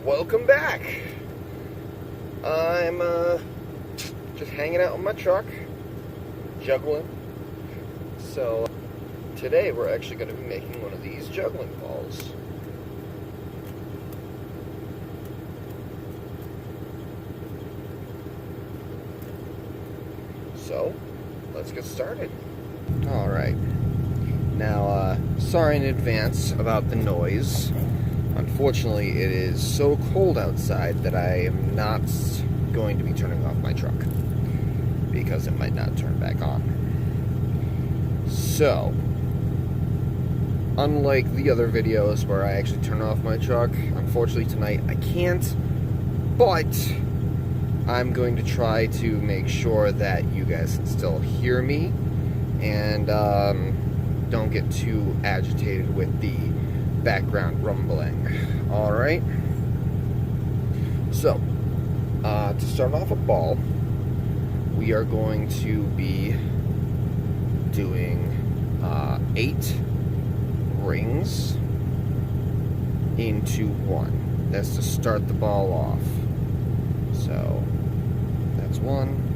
Welcome back. I'm just hanging out in my truck, juggling. So today we're actually going to be making one of these juggling balls. So let's get started. Alright. Now, sorry in advance about the noise. Unfortunately, it is so cold outside that I am not going to be turning off my truck because it might not turn back on. So, unlike the other videos where I actually turn off my truck, unfortunately tonight I can't, but I'm going to try to make sure that you guys can still hear me and don't get too agitated with the background rumbling. Alright, so to start off a ball, we are going to be doing 8 rings into one. That's to start the ball off. So that's 1.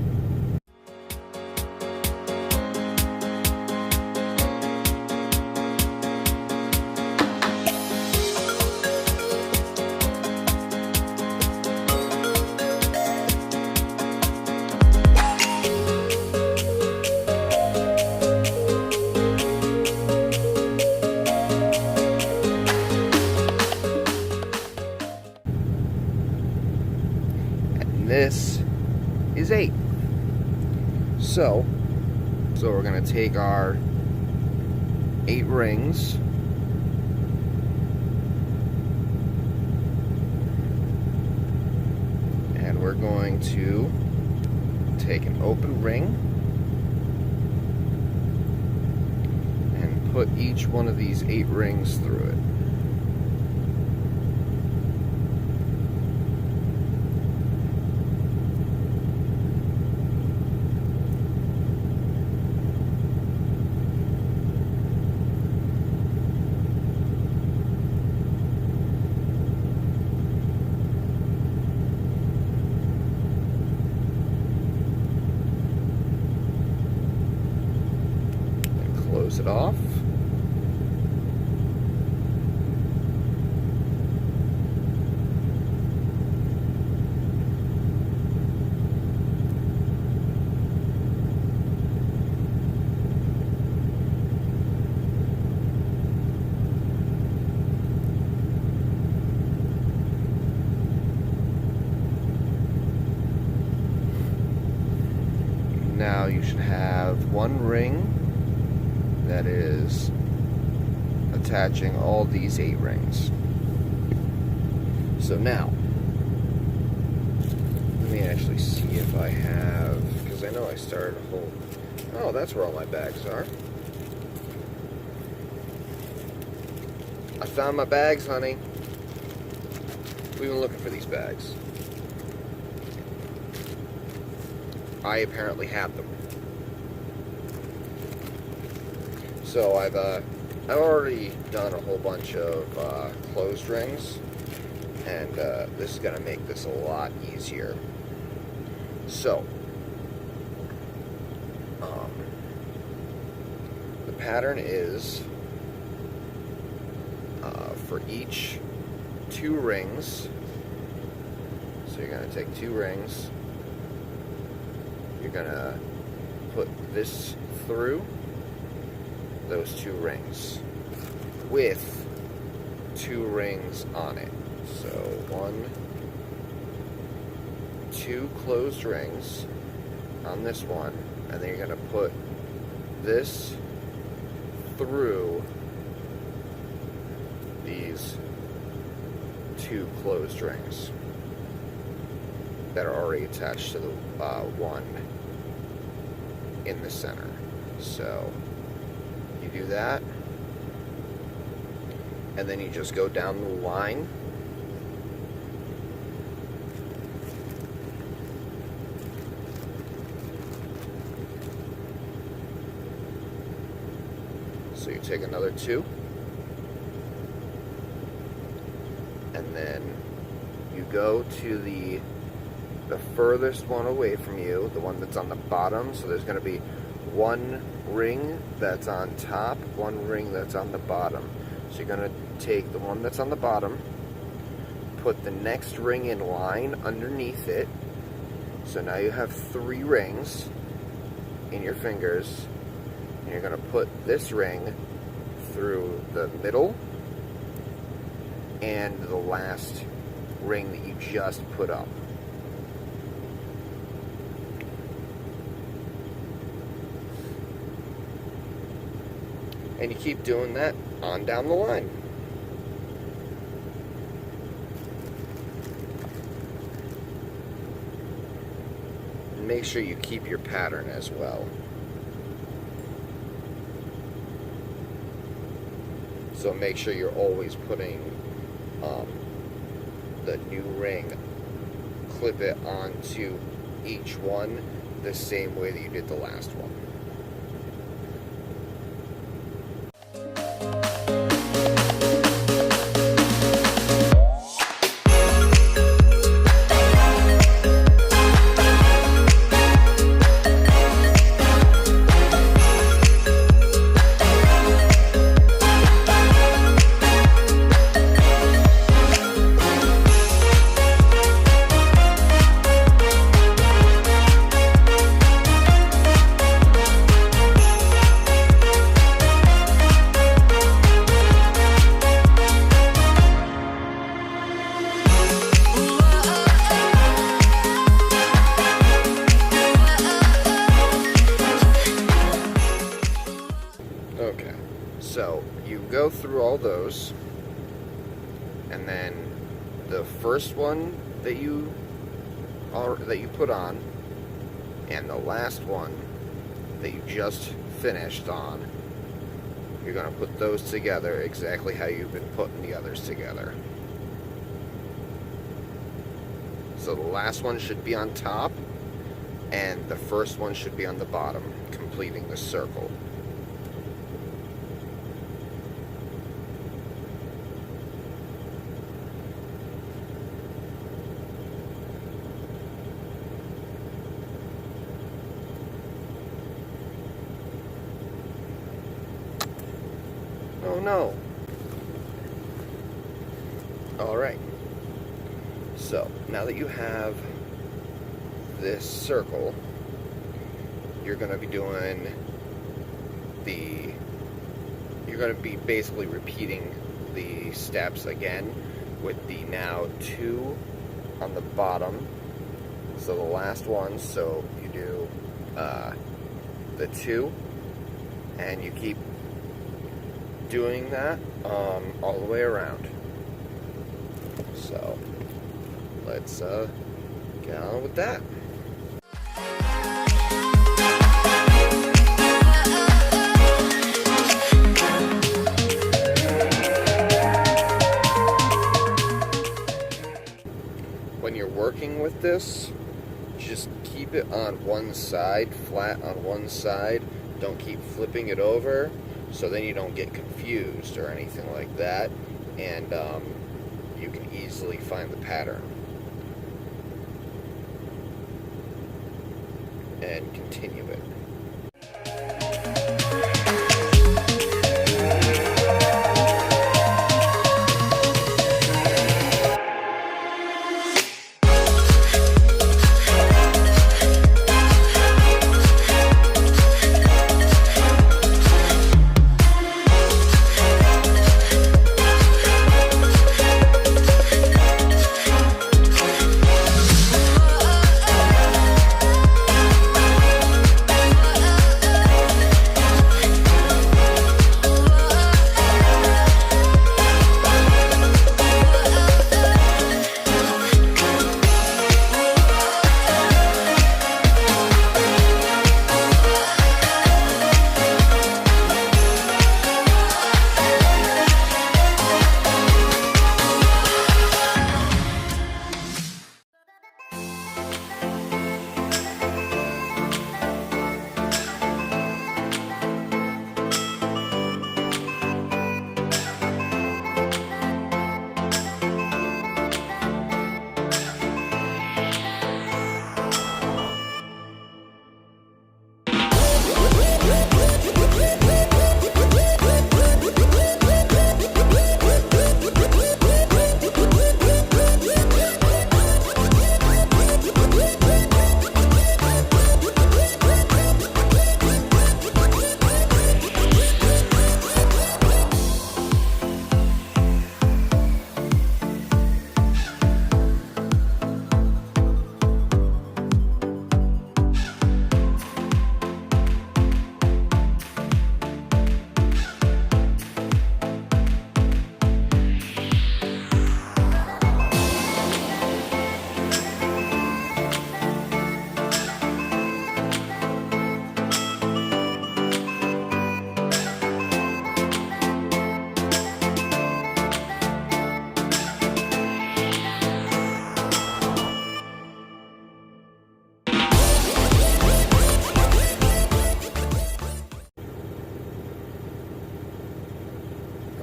This is 8. So we're going to take our 8 rings and we're going to take an open ring and put each one of these 8 rings through it. Close it off. Now you should have 1 ring that is attaching all these 8 rings. So now, let me actually see if I have, because I know I started a whole, oh, that's where all my bags are. I found my bags, honey. We've been looking for these bags. I apparently have them. So I've already done a whole bunch of closed rings, and this is going to make this a lot easier. So, the pattern is for each 2 rings, so you're going to take 2 rings, you're going to put this through those 2 rings with 2 rings on it. So 1, 2 closed rings on this one, and then you're going to put this through these 2 closed rings that are already attached to the one in the center. So you do that, and then you just go down the line. So you take another 2, and then you go to the furthest one away from you, the one that's on the bottom. So there's going to be 1 ring that's on top, 1 ring that's on the bottom. So you're going to take the one that's on the bottom, put the next ring in line underneath it. So now you have 3 rings in your fingers. And you're going to put this ring through the middle and the last ring that you just put up. And you keep doing that on down the line. And make sure you keep your pattern as well. So make sure you're always putting the new ring, clip it onto each one the same way that you did the last one. Okay, so you go through all those, and then the first one that you put on, and the last one that you just finished on, you're going to put those together exactly how you've been putting the others together. So the last one should be on top, and the first one should be on the bottom, completing the circle. Oh no. Alright. So, now that you have this circle, you're going to be doing you're going to be basically repeating the steps again with the now 2 on the bottom. So the last one, so you do the 2, and you keep doing that all the way around. So let's get on with that. When you're working with this, just keep it on one side, flat on one side. Don't keep flipping it over, so then you don't get confused or anything like that, and you can easily find the pattern and continue it.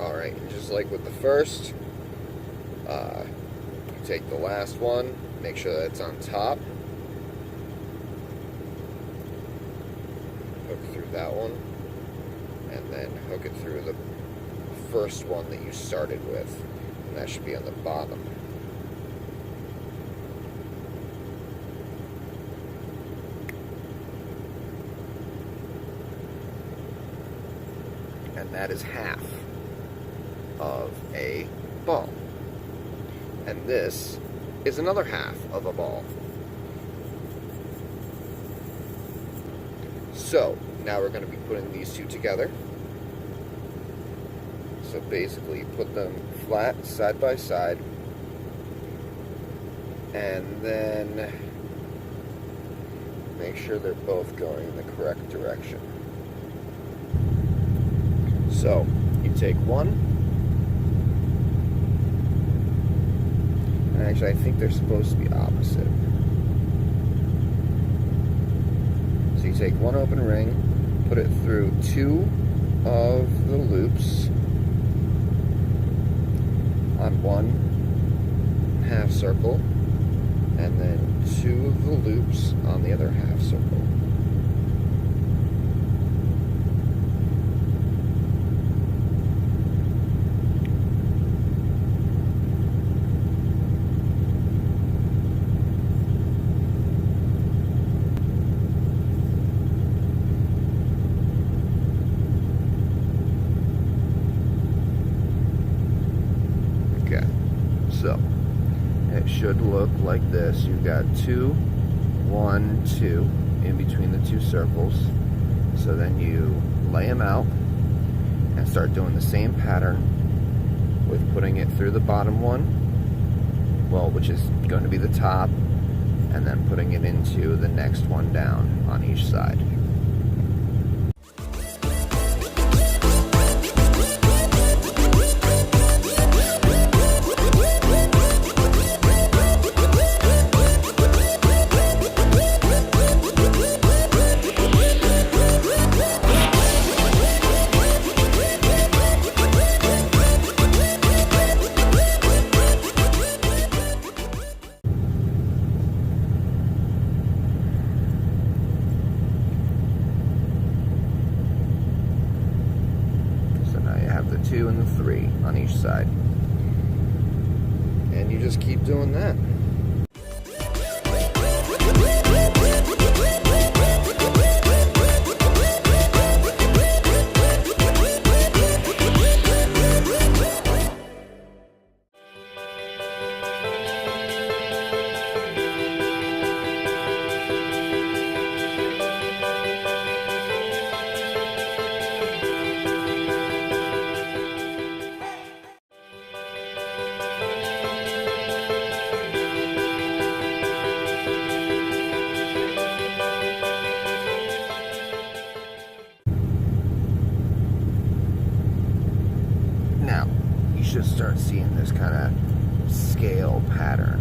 Alright, just like with the first, take the last one, make sure that it's on top, hook through that one, and then hook it through the first one that you started with, and that should be on the bottom. And that is half of a ball. And this is another half of a ball. So, now we're going to be putting these two together. So basically, you put them flat, side by side, and then make sure they're both going in the correct direction. So, you take one, and actually I think they're supposed to be opposite. So you take one open ring, put it through two of the loops on one half circle, and then two of the loops on the other half circle. So, it should look like this. You've got 2, 1, 2 in between the two circles. So then you lay them out and start doing the same pattern with putting it through the bottom one, well, which is going to be the top, and then putting it into the next one down on each side. The 2 and the 3 on each side, and you just keep doing that. Now, you should start seeing this kind of scale pattern.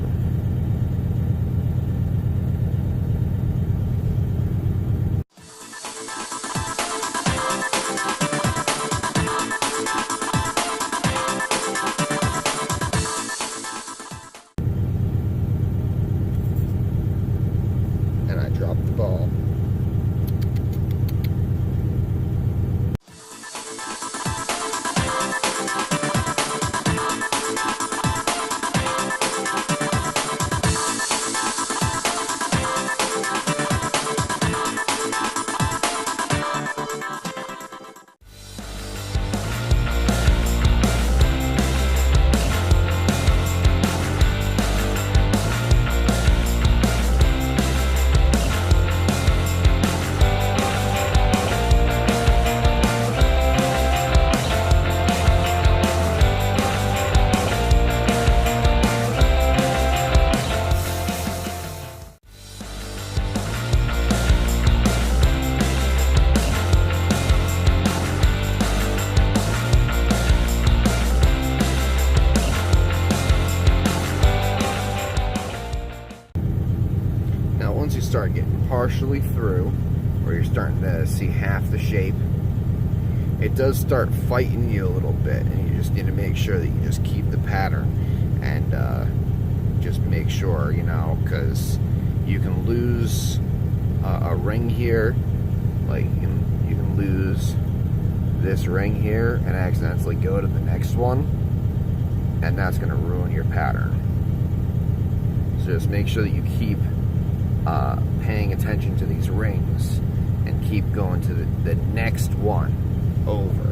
And I dropped the ball. Once you start getting partially through, where you're starting to see half the shape, it does start fighting you a little bit, and you just need to make sure that you just keep the pattern and just make sure, you know, because you can lose a ring here, like you can lose this ring here and accidentally go to the next one, and that's going to ruin your pattern. So just make sure that you keep paying attention to these rings and keep going to the next one over.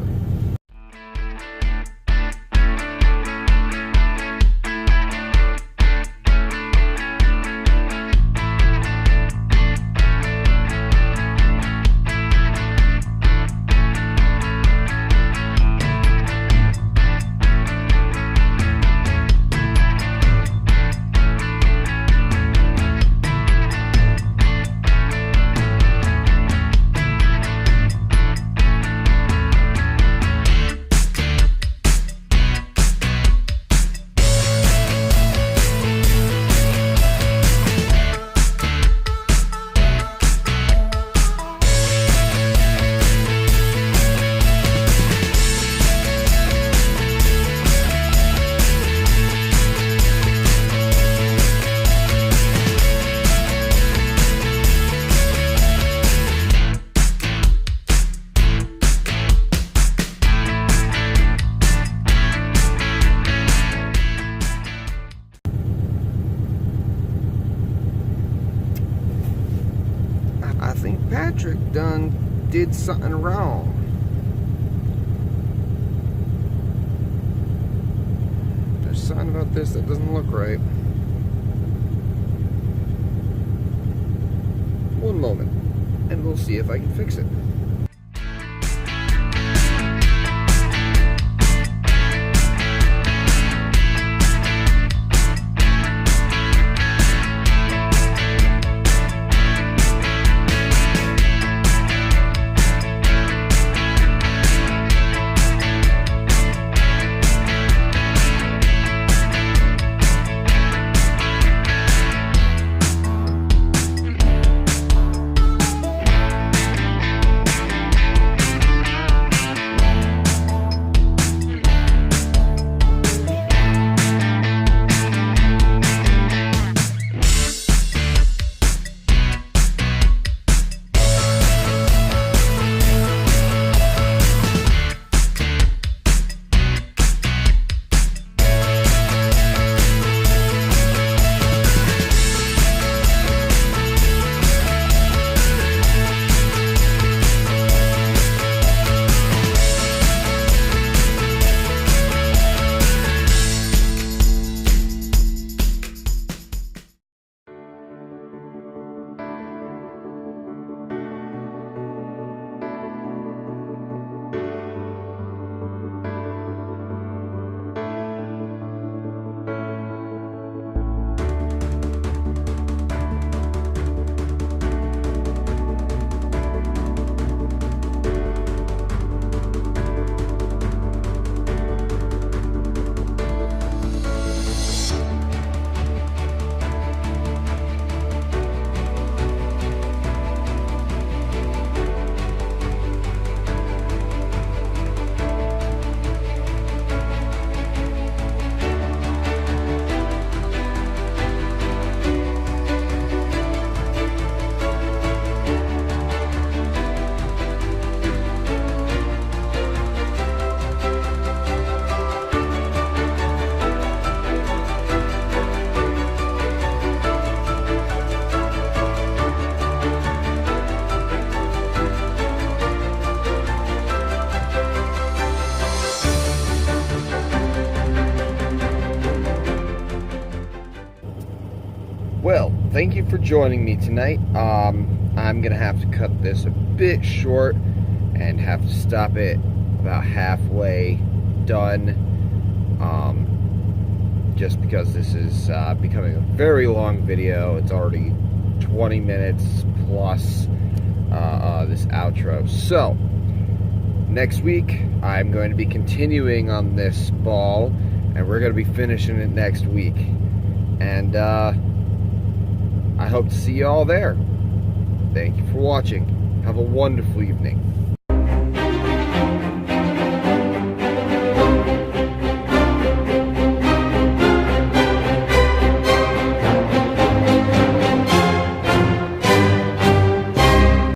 I think Patrick did something wrong. There's something about this that doesn't look right. One moment, and we'll see if I can fix it. Well, thank you for joining me tonight. I'm gonna have to cut this a bit short and have to stop it about halfway done, just because this is becoming a very long video. It's already 20 minutes plus this outro. So next week I'm going to be continuing on this ball, and we're going to be finishing it next week, and I hope to see you all there. Thank you for watching. Have a wonderful evening.